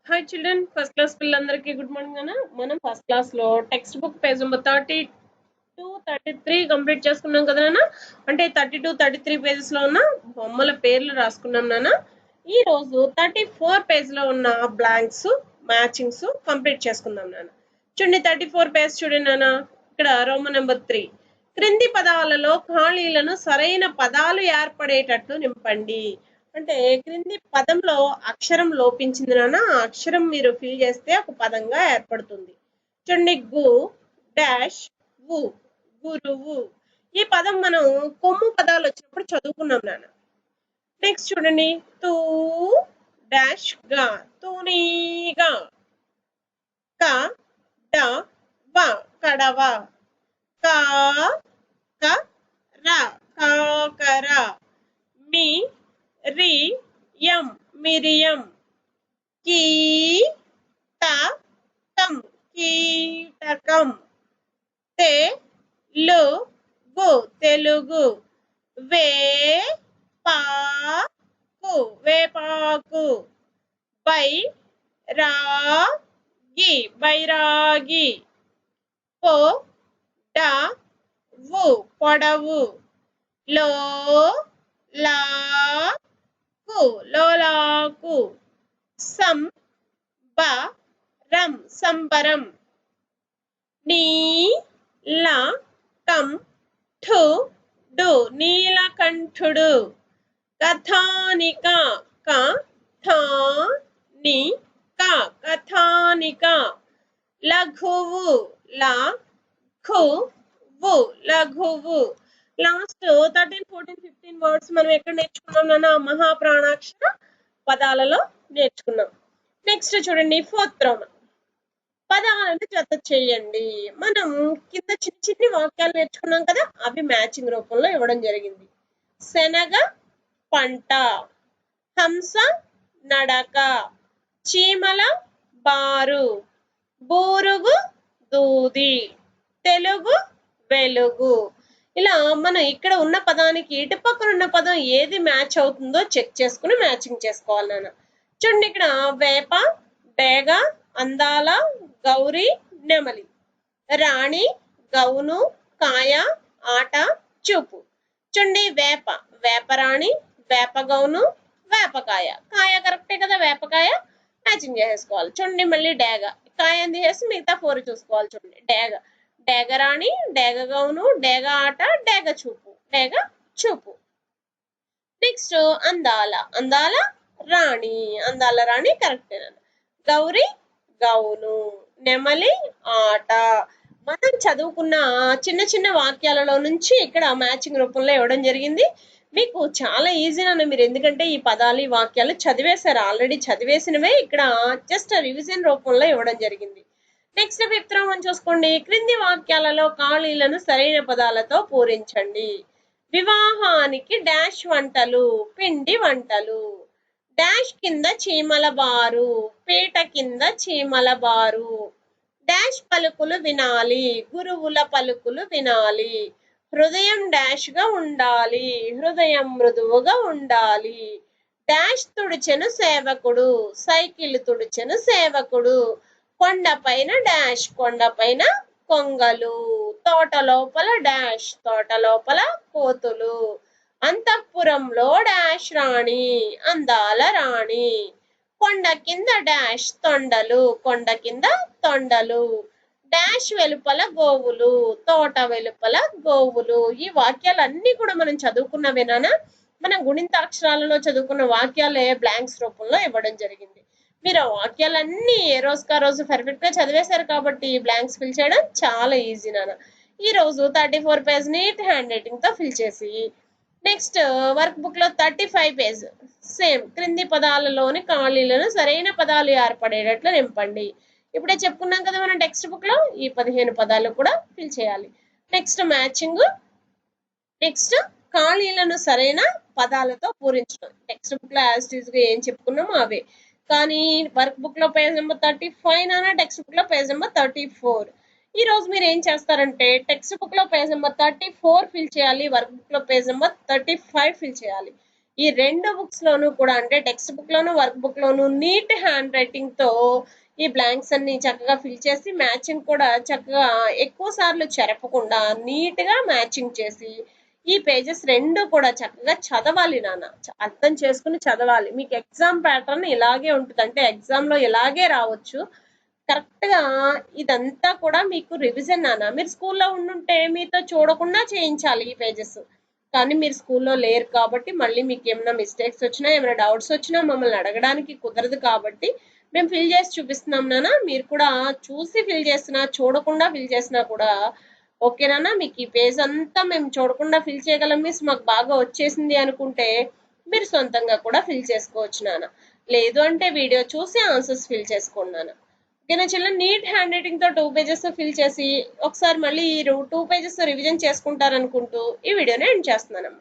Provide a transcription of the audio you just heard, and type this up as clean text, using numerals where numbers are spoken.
Hi children, first class పిల్లలందరికీ good morning అన్న. మనం ఫస్ట్ క్లాస్ లో text book page number 32-33 complete చేసుకున్నాం కదా నాన్న. అంటే 32-33 పేజెస్ లో ఉన్న బొమ్మల పేర్లు రాసుకున్నాం నాన్న. ఈ రోజు 34 పేజ్ లో ఉన్న బ్లాంక్స్ మ్యాచింగ్స్ కంప్లీట్ చేసుకుందాం నాన్న. చూడండి 34 పేజ్ చూడండి నాన్న. ఇక్కడ రోమన్ నెంబర్ 3 క్రింది పదాలలో ఖాళీలను సరైన పదాలు ఏర్పడేటట్లు నింపండి. అంటే క్రింది పదంలో అక్షరం లోపించింది నాన్న. ఆ అక్షరం మీరు ఫిల్ చేస్తే ఒక పదంగా ఏర్పడుతుంది. చూడండి గు డాష్ వు, గురువు. ఈ పదం మనం కొమ్ము పదాలు వచ్చినప్పుడు చదువుకున్నాం నాన్న. నెక్స్ట్ చూడండి తూ డాష్ గా, తూనీగా. క డ వ, కడవ. కా క ర, కాకర. మీ రి యం, మిరియం. కీ ట కం, కీటకం. తే లు గు, తెలుగు. వే పా కు, వేపాకు. బై రా గి, బైరాగి. పో డ వు, పొడవు. లో లా కు, లోలాకు. సం బ రం, సంబరం. నీ ల కం ఠు డు, నీలకంఠుడు. కథానిక క థా ని క, కథానిక. లఘువు ల ఖు వు, లఘువు. లాస్ట్ 13, 14, 15 వర్డ్స్ మనం ఎక్కడ నేర్చుకున్నాం నాన్న? మహాప్రాణాక్షర పదాలలో నేర్చుకున్నాం. నెక్స్ట్ చూడండి ఫోర్త్ రౌండ్. పదాలను జత చేయండి. మనం కింద చిన్న చిన్ని వాక్యాలు నేర్చుకున్నాం కదా, అవి మ్యాచింగ్ రూపంలో ఇవ్వడం జరిగింది. శనగ పంట, హంస నడక, చీమల బారు, బూరుగు దూది, తెలుగు వెలుగు. ఇలా మనం ఇక్కడ ఉన్న పదానికి ఇటు పక్కన ఉన్న పదం ఏది మ్యాచ్ అవుతుందో చెక్ చేసుకుని మ్యాచింగ్ చేసుకోవాలి నాన్న. చూడండి ఇక్కడ వేప, డేగ, అందాల, గౌరీ, నెమలి. రాణి, గౌను, కాయ, ఆట, చూపు. చూడండి వేప, వేపరాణి, వేప గౌను, వేపకాయ. కాయ కరెక్టే కదా, వేపకాయ మ్యాచింగ్ చేసేసుకోవాలి. చూడండి మళ్ళీ డేగ, కాయ తీసేసి మిగతా 4 చూసుకోవాలి. చూడండి డేగ, డేగరాణి, డేగ గౌను, డేగ ఆట, డేగ చూపు, డేగ చూపు. నెక్స్ట్ అందాల, అందాల రాణి, అందాల రాణి కరెక్టే. గౌరీ గౌను, నెమలి ఆట. మనం చదువుకున్న చిన్న చిన్న వాక్యాలలో నుంచి ఇక్కడ మ్యాచింగ్ రూపంలో ఇవ్వడం జరిగింది. మీకు చాలా ఈజీ అన్న మీరు, ఎందుకంటే ఈ పదాలు ఈ వాక్యాలు చదివేశారు, ఆల్రెడీ చదివేసినవే ఇక్కడ జస్ట్ రివిజన్ రూపంలో ఇవ్వడం జరిగింది. నెక్స్ట్ ఫిఫ్త్ రౌండ్ చూసుకోండి. క్రింది వాక్యాలలో ఖాళీలను సరైన పదాలతో పూరించండి. వివాహానికి డాష్ వంటలు, పిండి వంటలు. డాష్ కింద చీమల బారు, పీట కింద చీమల బారు. డాష్ పలుకులు వినాలి, గురువుల పలుకులు వినాలి. హృదయం డాష్ గా ఉండాలి, హృదయం మృదువుగా ఉండాలి. డాష్ తుడిచెను సేవకుడు, సైకిల్ తుడిచెను సేవకుడు. కొండపైన డాష్, కొండపైన కొంగలు. తోట లోపల డాష్, తోట లోపల కోతులు. అంతఃపురంలో డాష్ రాణి, అందాల రాణి. కొండ కింద డాష్, తొండలు, కొండ కింద తొండలు. డాష్ వెలుపల గోవులు, తోట వెలుపల గోవులు. ఈ వాక్యాలన్నీ కూడా మనం చదువుకున్నవేనా? మనం గుణింతాక్షరాలలో చదువుకున్న వాక్యాలే బ్లాంక్స్ రూపంలో ఇవ్వడం జరిగింది. మీరు ఆ వాక్యాలన్నీ ఏ రోజుకా రోజు పర్ఫెక్ట్ గా చదివేశారు కాబట్టి బ్లాంక్స్ ఫిల్ చేయడం చాలా ఈజీ నాన్న. ఈ రోజు 34 పేజ్ నీట్ హ్యాండ్ రైటింగ్ తో ఫిల్ చేసి, నెక్స్ట్ వర్క్ బుక్ లో 35 పేజ్ సేమ్ క్రింది పదాలలోని ఖాళీలను సరైన పదాలు ఏర్పడేటట్లు నింపండి. ఇప్పుడే చెప్పుకున్నాం కదా మనం టెక్స్ట్ బుక్ లో ఈ 15 పదాలు కూడా ఫిల్ చేయాలి. నెక్స్ట్ మ్యాచింగ్, నెక్స్ట్ ఖాళీలను సరైన పదాలతో పూరించడం. టెక్స్ట్ బుక్ లో యాజ్ టీజ్ గా ఏం చెప్పుకున్నామో అవే, కానీ వర్క్ బుక్ లో పేజ్ నెంబర్ 35 నానా, టెక్స్ట్ బుక్ లో పేజ్ నెంబర్ 34. ఈ రోజు మీరు ఏం చేస్తారంటే టెక్స్ట్ బుక్ లో పేజ్ నెంబర్ 34 ఫిల్ చేయాలి, వర్క్ బుక్ లో పేజ్ నెంబర్ 35 ఫిల్ చేయాలి. ఈ రెండు బుక్స్ లోనూ కూడా అంటే టెక్స్ట్ బుక్ లోను వర్క్ బుక్ లోను నీట్ హ్యాండ్ రైటింగ్ తో ఈ బ్లాంక్స్ అన్ని చక్కగా ఫిల్ చేసి మ్యాచింగ్ కూడా చక్కగా ఎక్కువ సార్లు చెరపకుండా నీట్ గా మ్యాచింగ్ చేసి ఈ పేజెస్ రెండు కూడా చక్కగా చదవాలి నాన్న. అర్థం చేసుకుని చదవాలి. మీకు ఎగ్జామ్ ప్యాటర్న్ ఇలాగే ఉంటుంది, అంటే ఎగ్జామ్ లో ఇలాగే రావచ్చు. కరెక్ట్ గా ఇదంతా కూడా మీకు రివిజన్ నాన్న. మీరు స్కూల్లో ఉండుంటే మీతో చూడకుండా చేయించాలి ఈ పేజెస్. కానీ మీరు స్కూల్లో లేరు కాబట్టి మళ్ళీ మీకు ఏమైనా మిస్టేక్స్ వచ్చినా ఏమైనా డౌట్స్ వచ్చినా మమ్మల్ని అడగడానికి కుదరదు కాబట్టి మేము ఫిల్ చేసి చూపిస్తున్నాం నాన్న. మీరు కూడా చూసి ఫిల్ చేసినా చూడకుండా ఫిల్ చేసినా కూడా ఓకేనా. మీకు ఈ పేజ్ అంతా మేము చూడకుండా ఫిల్ చేయగలం మిస్, మాకు బాగా వచ్చేసింది అనుకుంటే మీరు సొంతంగా కూడా ఫిల్ చేసుకోవచ్చు నాన్న. లేదు అంటే వీడియో చూసి ఆన్సర్స్ ఫిల్ చేసుకోండి నాన్న. ఓకేనా చిల్డ్రన్. నీట్ హ్యాండ్ రైటింగ్ తో 2 పేజెస్ ఫిల్ చేసి ఒకసారి మళ్ళీ 2 పేజెస్ రివిజన్ చేసుకుంటారనుకుంటూ ఈ వీడియోని ఎండ్ చేస్తున్నాను.